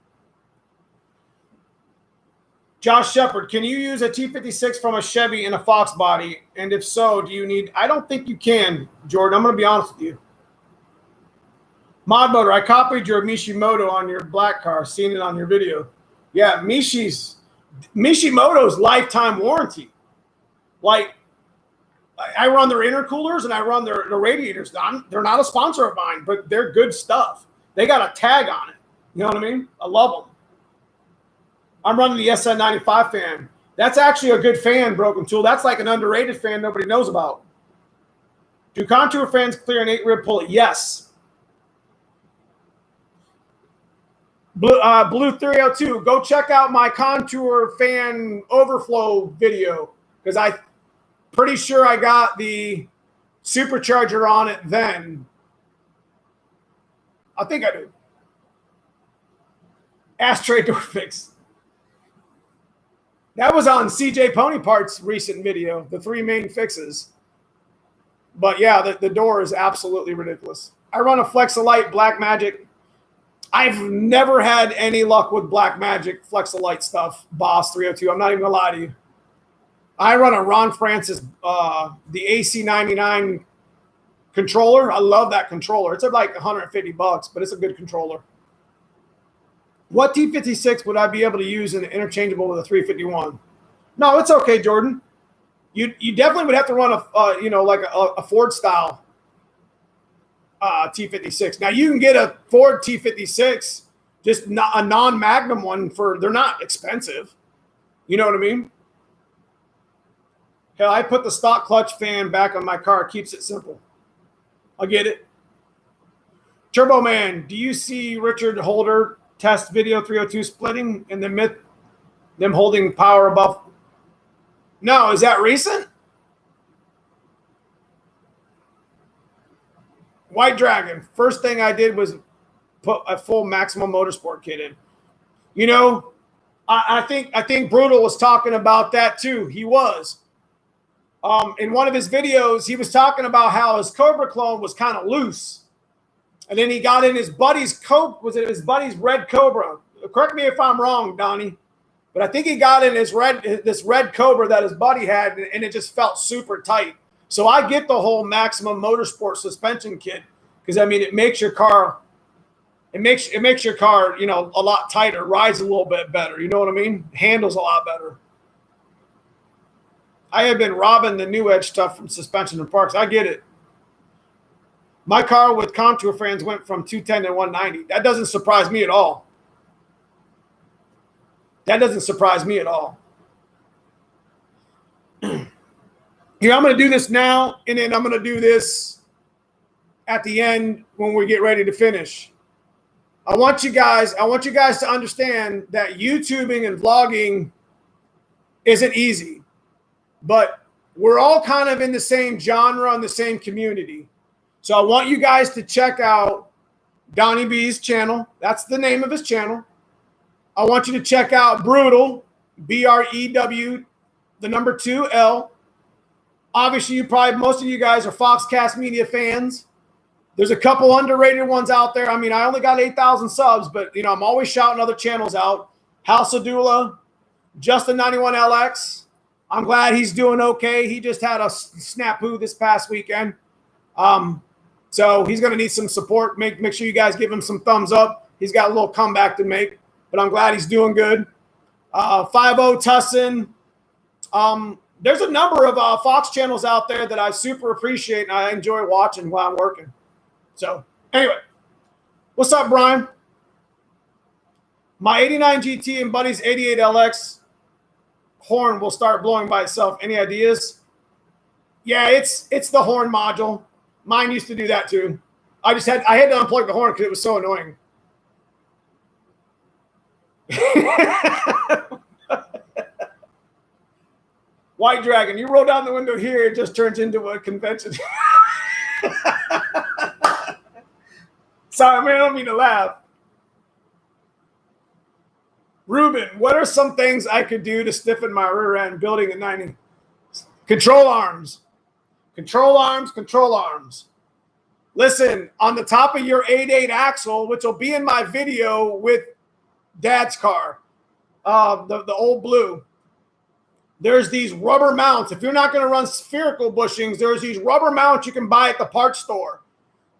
Josh Shepard, can you use a T56 from a Chevy in a Fox body? And if so, do you need... I don't think you can, Jordan. I'm going to be honest with you. Mod Motor, I copied your Mishimoto on your black car. Seen it on your video. Yeah, Mishimoto's lifetime warranty. Like, I run their intercoolers and I run their radiators. They're not a sponsor of mine, but they're good stuff. They got a tag on it. You know what I mean? I love them. I'm running the SN95 fan. That's actually a good fan broken tool. That's like an underrated fan nobody knows about. Do contour fans clear an 8-rib pulley? Yes. Blue 302, go check out my contour fan overflow video because I'm pretty sure I got the supercharger on it then. I think I do. Ashtray door fix. That was on CJ Pony Parts' recent video, the 3 main fixes. But yeah, the door is absolutely ridiculous. I run a Flex-A-Lite Black Magic. I've never had any luck with Black Magic Flex-A-Lite stuff, Boss 302. I'm not even going to lie to you. I run a Ron Francis, the AC99 controller. I love that controller. It's like $150, but it's a good controller. What T56 would I be able to use in interchangeable with a 351? No, it's okay, Jordan. You definitely would have to run a Ford style T56. Now you can get a Ford T56, just not a non-Magnum one they're not expensive. You know what I mean? Hell, I put the stock clutch fan back on my car. Keeps it simple. I get it. Turbo Man, do you see Richard Holder test video 302 splitting and them holding power above? No, is that recent? White Dragon, first thing I did was put a full Maximum Motorsport kit in. You know, I think Brutal was talking about that too. He was. In one of his videos, he was talking about how his Cobra clone was kind of loose. And then he got in his buddy's Red Cobra. Correct me if I'm wrong, Donnie. But I think he got in this Red Cobra that his buddy had, and it just felt super tight. So I get the whole Maximum Motorsport suspension kit because I mean it makes your car, a lot tighter, rides a little bit better. You know what I mean? Handles a lot better. I have been robbing the New Edge stuff from Suspension and Parks. I get it. My car with contour fans went from 210 to 190. That doesn't surprise me at all. That doesn't surprise me at all. Here, I'm going to do this now, and then I'm going to do this at the end when we get ready to finish. I want you guys to understand that YouTubing and vlogging isn't easy, but we're all kind of in the same genre and the same community. So I want you guys to check out Donnie B's channel. That's the name of his channel. I want you to check out Brutal, BREW, the number 2L. Obviously, most of you guys are Foxcast Media fans. There's a couple underrated ones out there. I mean, I only got 8,000 subs, but, I'm always shouting other channels out. House of Dula, Justin91LX. I'm glad he's doing okay. He just had a snafu this past weekend. So he's going to need some support. Make sure you guys give him some thumbs up. He's got a little comeback to make, but I'm glad he's doing good. 5.0 Tussin. There's a number of Fox channels out there that I super appreciate and I enjoy watching while I'm working. So anyway, what's up, Brian? My 89 GT and Buddy's 88 LX horn will start blowing by itself. Any ideas? Yeah, it's the horn module. Mine used to do that too. I had to unplug the horn because it was so annoying. White Dragon, you roll down the window here, it just turns into a convention. Sorry, man, I don't mean to laugh. Ruben, what are some things I could do to stiffen my rear end building a 90? Control arms. Control arms, control arms. Listen, on the top of your 8.8 axle, which will be in my video with Dad's car, the old blue, there's these rubber mounts. If you're not going to run spherical bushings, there's these rubber mounts you can buy at the parts store.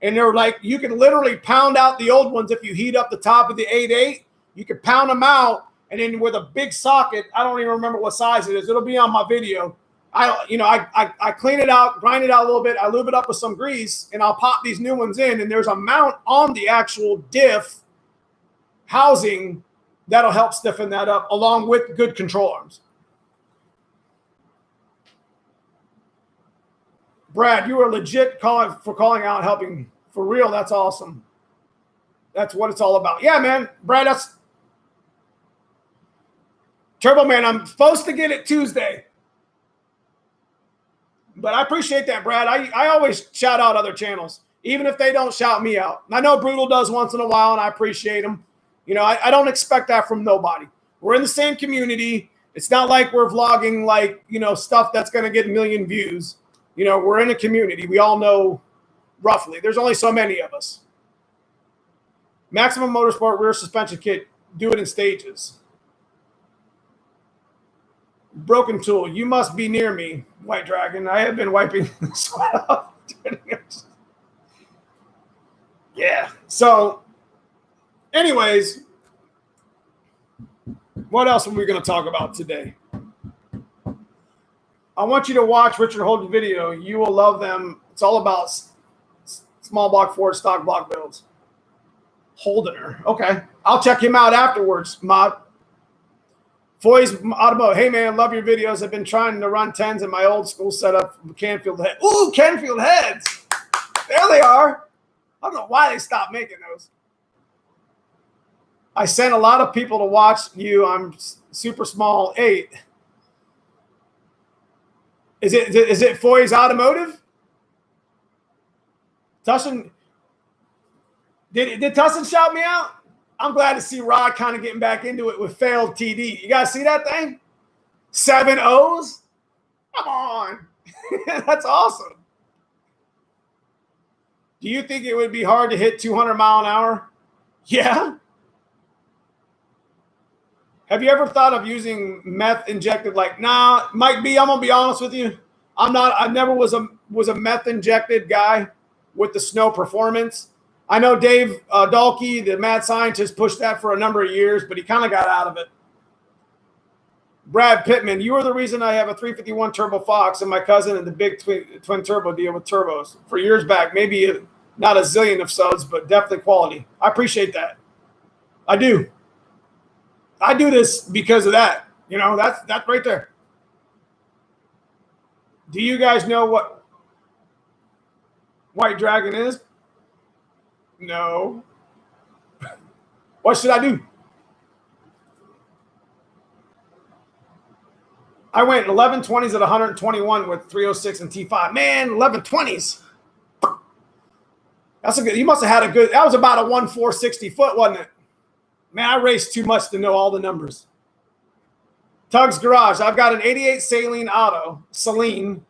And they're like, you can literally pound out the old ones if you heat up the top of the 8.8. You can pound them out, and then with a big socket, I don't even remember what size it is. It'll be on my video. I clean it out, grind it out a little bit. I lube it up with some grease, and I'll pop these new ones in. And there's a mount on the actual diff housing that'll help stiffen that up along with good control arms. Brad, you are legit calling out and helping. For real, that's awesome. That's what it's all about. Yeah, man. Brad, that's Turbo Man. I'm supposed to get it Tuesday. But I appreciate that, Brad. I always shout out other channels, even if they don't shout me out. I know Brutal does once in a while, and I appreciate them. You know, I don't expect that from nobody. We're in the same community. It's not like we're vlogging like, you know, stuff that's going to get a million views. You know, we're in a community. We all know roughly. There's only so many of us. Maximum Motorsport rear suspension kit. Do it in stages. Broken tool. You must be near me, White Dragon. I have been wiping the sweat off. Yeah. So, anyways, what else are we going to talk about today? I want you to watch Richard Holden's video. You will love them. It's all about small block Ford stock block builds. Holdener. Okay. I'll check him out afterwards, Mod. Foy's Automotive. Hey, man, love your videos. I've been trying to run 10s in my old school setup. Canfield head. Ooh, Canfield heads. There they are. I don't know why they stopped making those. I sent a lot of people to watch you. I'm super small 8. Is it Foy's Automotive? Tussin, did Tussin shout me out? I'm glad to see Rod kind of getting back into it with failed TD. You guys see that thing? 7.0's? Come on. That's awesome. Do you think it would be hard to hit 200 mile an hour? Yeah. Have you ever thought of using meth injected? Like, nah, Mike B, I'm going to be honest with you. I never was a meth injected guy with the snow performance. I know Dave Dahlke, the mad scientist, pushed that for a number of years, but he kind of got out of it. Brad Pittman, you are the reason I have a 351 Turbo Fox and my cousin in the big twin turbo deal with turbos for years back. Maybe not a zillion of subs, but definitely quality. I appreciate that. I do. I do this because of that. You know, that's right there. Do you guys know what White Dragon is? No. What should I do? I went 1120s at 121 with 306 and T5. Man, 1120s. That's a good. You must have had a good. That was about a 1,460 foot, wasn't it? Man, I raced too much to know all the numbers. Tug's Garage. I've got an 88 Saline Auto. Saline.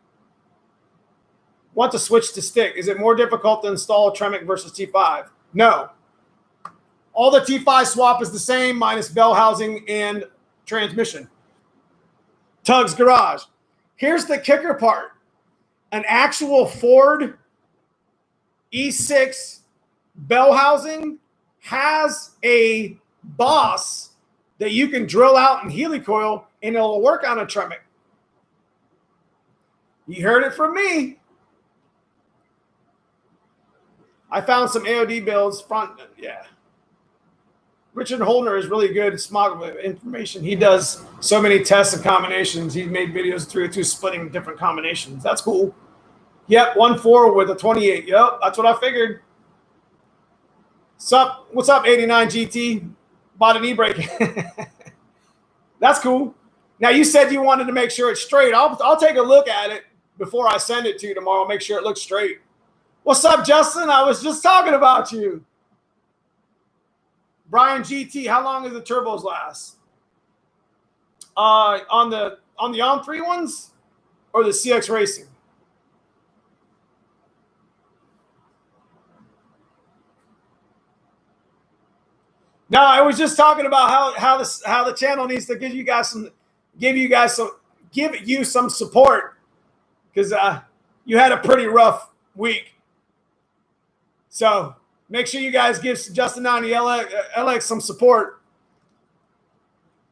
Want to switch to stick. Is it more difficult to install a Tremec versus T5? No. All the T5 swap is the same minus bell housing and transmission. Tug's Garage. Here's the kicker part. An actual Ford E6 bell housing has a boss that you can drill out and helicoil, and it'll work on a Tremec. You heard it from me. I found some AOD builds front. Yeah. Richard Holdener is really good at smog information. He does so many tests and combinations. He's made videos 302 splitting different combinations. That's cool. Yep, 1.4 with a 28. Yep, that's what I figured. What's up, 89 GT? Bought an e-brake. That's cool. Now, you said you wanted to make sure it's straight. I'll take a look at it before I send it to you tomorrow. Make sure it looks straight. What's up, Justin? I was just talking about you. Brian GT, how long do the turbos last? On the On3 ones or the CX Racing? No, I was just talking about how the channel needs to give you some support because you had a pretty rough week. So make sure you guys give Justin on the LX some support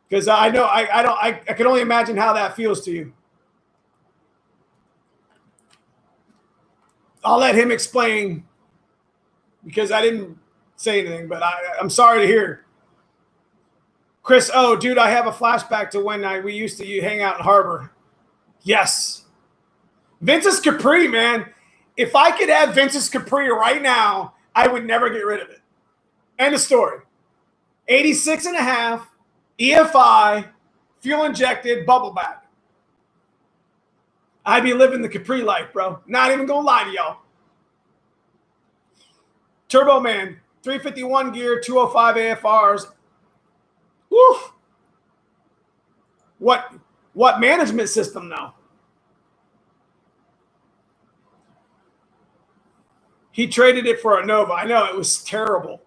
because I know I can only imagine how that feels to you. I'll let him explain because I didn't say anything, but I'm sorry to hear. Chris, oh, dude, I have a flashback to when we used to hang out in Harbor. Yes. Vince's Capri, man. If I could have Vince's Capri right now, I would never get rid of it. End of story. 86.5, EFI, fuel injected, bubble back. I'd be living the Capri life, bro. Not even gonna lie to y'all. Turbo Man, 351 gear, 205 AFRs. Woo! What management system now? He traded it for a Nova. I know, it was terrible.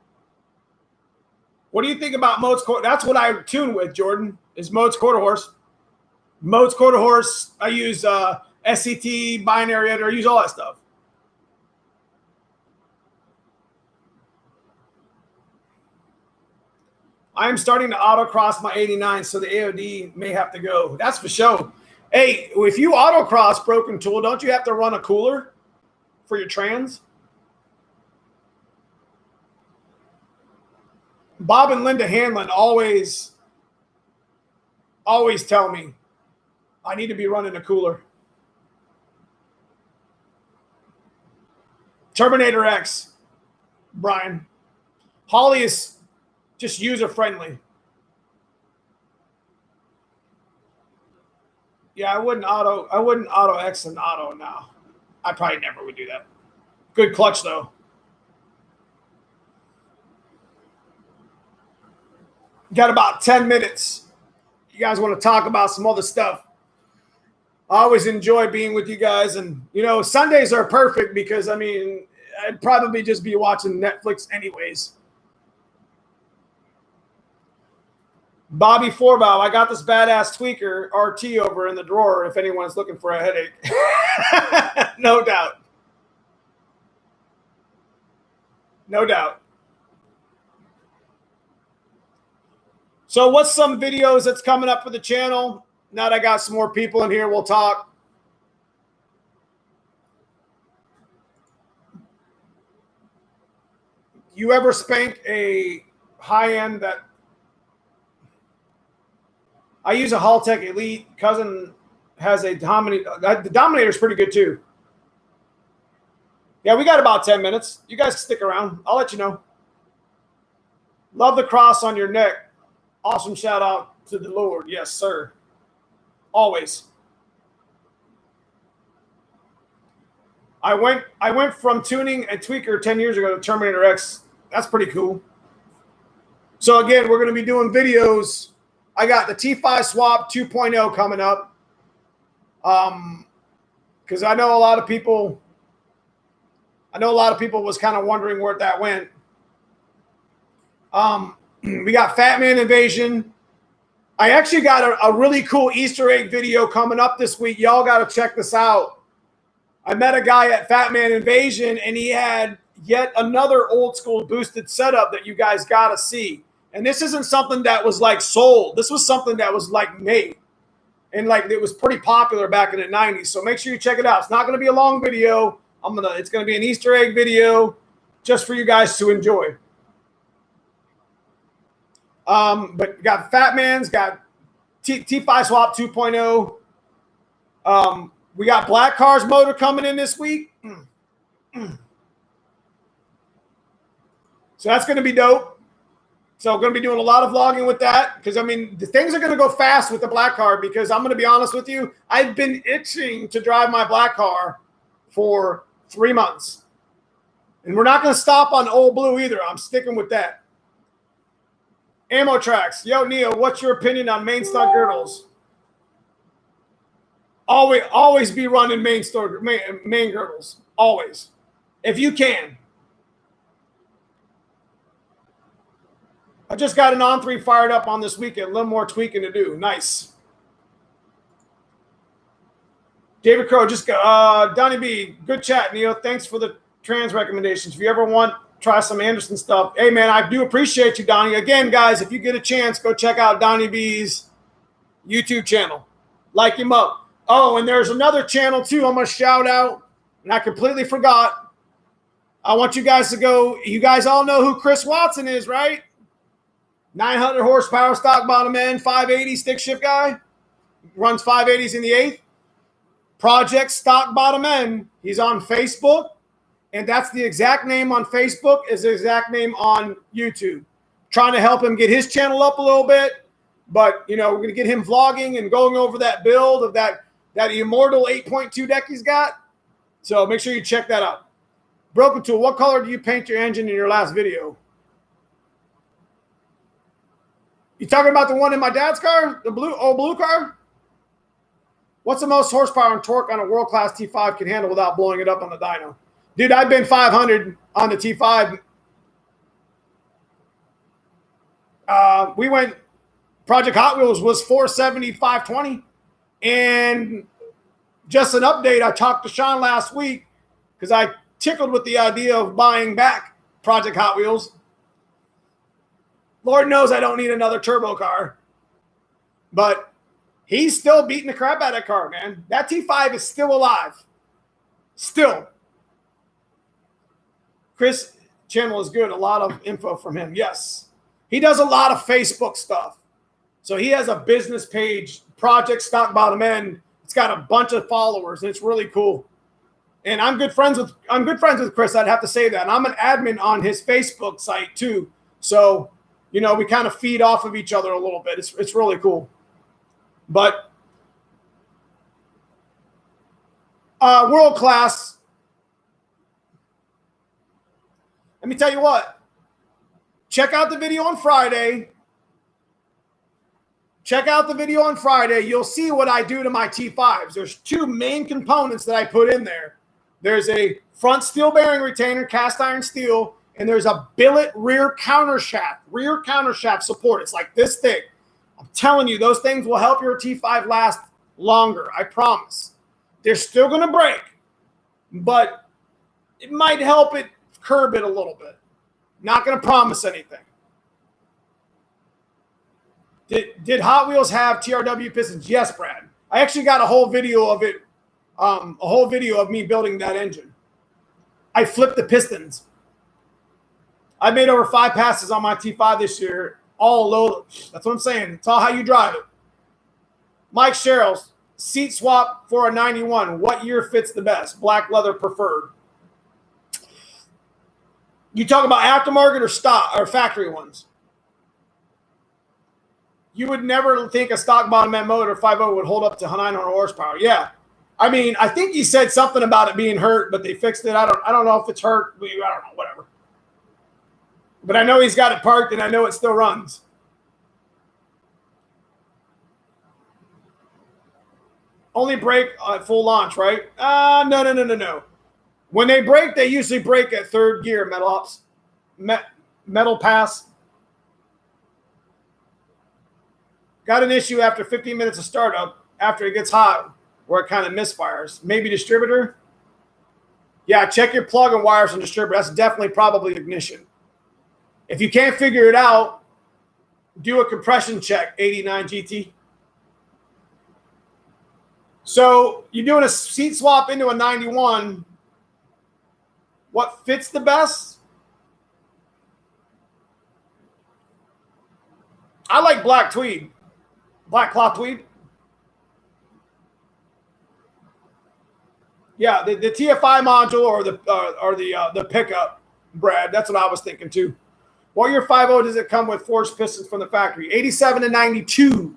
What do you think about Mode's quarter? That's what I tune with, Jordan, is Mode's quarter horse. Mode's quarter horse. I use SCT, binary editor. I use all that stuff. I am starting to autocross my 89, so the AOD may have to go. That's for sure. Hey, if you autocross Broken Tool, don't you have to run a cooler for your trans? Bob and Linda Hanlon always tell me I need to be running a cooler. Terminator X, Brian. Holly is just user friendly. Yeah, I wouldn't auto X and auto now. I probably never would do that. Good clutch though. Got about 10 minutes. You guys want to talk about some other stuff? I always enjoy being with you guys. And, you know, Sundays are perfect because, I mean, I'd probably just be watching Netflix anyways. Bobby Forbow, I got this badass tweaker RT over in the drawer if anyone's looking for a headache. No doubt. No doubt. So what's some videos that's coming up for the channel? Now that I got some more people in here, we'll talk. You ever spank a high-end that... I use a Haltech Elite. Cousin has a Dominator. The Dominator's pretty good too. Yeah, we got about 10 minutes. You guys stick around. I'll let you know. Love the cross on your neck. Awesome shout out to the Lord. Yes, sir. Always. I went from tuning a tweaker 10 years ago to Terminator X. That's pretty cool. So again, we're going to be doing videos. I got the T5 swap 2.0 coming up. Because I know a lot of people was kind of wondering where that went. We got Fat Man Invasion. I actually got a really cool Easter egg video coming up this week. Y'all got to check this out. I met a guy at Fat Man Invasion, and he had yet another old school boosted setup that you guys got to see. And this isn't something that was like sold. This was something that was like made. And like it was pretty popular back in the 90s. So make sure you check it out. It's not going to be a long video. It's going to be an Easter egg video just for you guys to enjoy. But got Fat Man's, got T5 Swap 2.0. We got Black Cars motor coming in this week. So that's going to be dope. So I'm going to be doing a lot of vlogging with that because, I mean, the things are going to go fast with the black car because I'm going to be honest with you. I've been itching to drive my black car for 3 months. And we're not going to stop on Old Blue either. I'm sticking with that. Ammo Tracks. Yo, Neo, what's your opinion on main stud girdles? Always be running main girdles. Always. If you can. I just got an on-3 fired up on this weekend. A little more tweaking to do. Nice. David Crow, just go. Donnie B, good chat, Neo. Thanks for the trans recommendations. If you ever want, try some Anderson stuff. Hey, man, I do appreciate you, Donnie. Again, guys, if you get a chance, go check out Donnie B's YouTube channel. Like him up. Oh, and there's another channel, too, I'm going to shout out, and I completely forgot. I want you guys to go. You guys all know who Chris Watson is, right? 900 horsepower stock bottom end, 580 stick shift guy. Runs 580s in the 8th. Project Stock Bottom End. He's on Facebook, and that's the exact name on Facebook, is the exact name on YouTube. Trying to help him get his channel up a little bit, but we're going to get him vlogging and going over that build of that immortal 8.2 deck he's got. So make sure you check that out. Broken Tool, what color do you paint your engine in your last video? You talking about the one in my dad's car? The old blue car? What's the most horsepower and torque on a world-class T5 can handle without blowing it up on the dyno? Dude, I've been 500 on the T5. We went, Project Hot Wheels was 470, 520. And just an update, I talked to Sean last week because I tickled with the idea of buying back Project Hot Wheels. Lord knows I don't need another turbo car. But he's still beating the crap out of that car, man. That T5 is still alive. Still. Chris channel is good. A lot of info from him. Yes. He does a lot of Facebook stuff. So he has a business page, Project Stock Bottom End. It's got a bunch of followers, and it's really cool. And I'm good friends with Chris. I'd have to say that. And I'm an admin on his Facebook site too. So, we kind of feed off of each other a little bit. It's really cool. But world class. Let me tell you what. Check out the video on Friday. You'll see what I do to my T5s. There's two main components that I put in there. There's a front steel bearing retainer, cast iron steel, and there's a billet rear countershaft support. It's like this thick. I'm telling you, those things will help your T5 last longer. I promise. They're still going to break, but it might help it curb it a little bit. Not going to promise anything. Did Hot Wheels have TRW pistons? Yes, Brad. I actually got a whole video of it, a whole video of me building that engine. I flipped the pistons. I made over 5 passes on my T5 this year, all low. That's what I'm saying. It's all how you drive it. Mike Sherrills, seat swap for a 91. What year fits the best? Black leather preferred. You talk about aftermarket or stock or factory ones? You would never think a stock bottom end motor 5.0 would hold up to 900 horsepower. Yeah. I mean, I think he said something about it being hurt, but they fixed it. I don't know if it's hurt. I don't know, whatever. But I know he's got it parked, and I know it still runs. Only brake at full launch, right? No. When they brake, they usually brake at third gear, metal ops. Metal pass. Got an issue after 15 minutes of startup, after it gets hot, where it kind of misfires. Maybe distributor. Yeah, check your plug and wires on distributor. That's definitely probably ignition. If you can't figure it out, do a compression check, 89 GT. So you're doing a seat swap into a 91. What fits the best? I like black tweed. Black cloth tweed. Yeah, the TFI module or the pickup, Brad. That's what I was thinking too. What year 5.0 does it come with forged pistons from the factory? 87 to 92.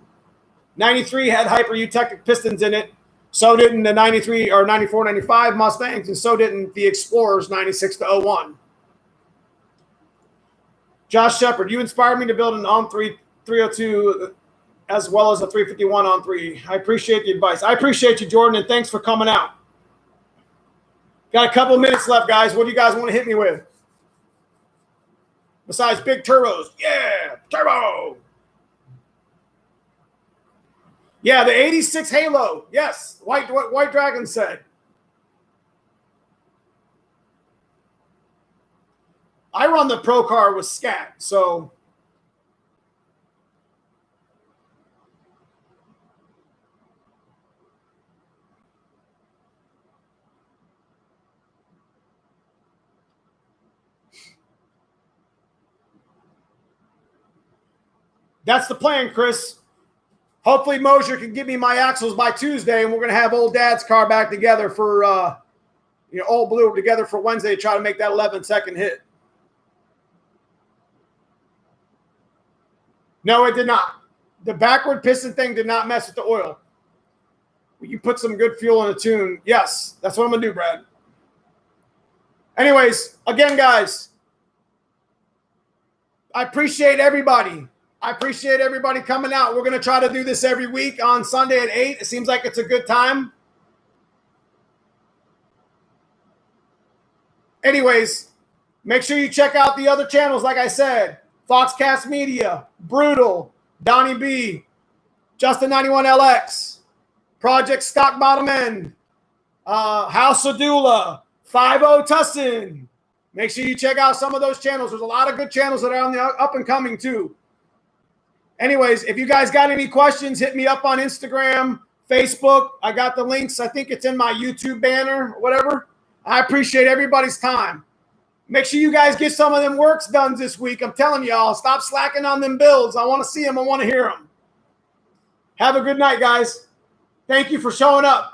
93 had Hyper Eutectic pistons in it. So didn't the 93 or 94, 95 Mustangs, and so didn't the Explorers 96 to 01. Josh Shepard, you inspired me to build an On3 302 as well as a 351 On3. I appreciate the advice. I appreciate you, Jordan, and thanks for coming out. Got a couple of minutes left, guys. What do you guys want to hit me with? Besides big turbos. Yeah, turbo. Yeah, the 86 Halo. Yes, White Dragon said. I run the Pro car with Scat, so that's the plan, Chris. Hopefully Mosier can give me my axles by Tuesday, and we're going to have old dad's car back together for, old blue together for Wednesday to try to make that 11-second hit. No, it did not. The backward piston thing did not mess with the oil. You put some good fuel in a tune. Yes, that's what I'm going to do, Brad. Anyways, again, guys, I appreciate everybody. I appreciate everybody coming out. We're going to try to do this every week on Sunday at 8. It seems like it's a good time. Anyways, make sure you check out the other channels, like I said. Foxcast Media, Brutal, Donnie B, Justin 91LX, Project Stock Bottom End, House of Dula, 5.0 Tussin. Make sure you check out some of those channels. There's a lot of good channels that are on the up and coming too. Anyways, if you guys got any questions, hit me up on Instagram, Facebook. I got the links. I think it's in my YouTube banner or whatever. I appreciate everybody's time. Make sure you guys get some of them works done this week. I'm telling y'all, stop slacking on them builds. I want to see them. I want to hear them. Have a good night, guys. Thank you for showing up.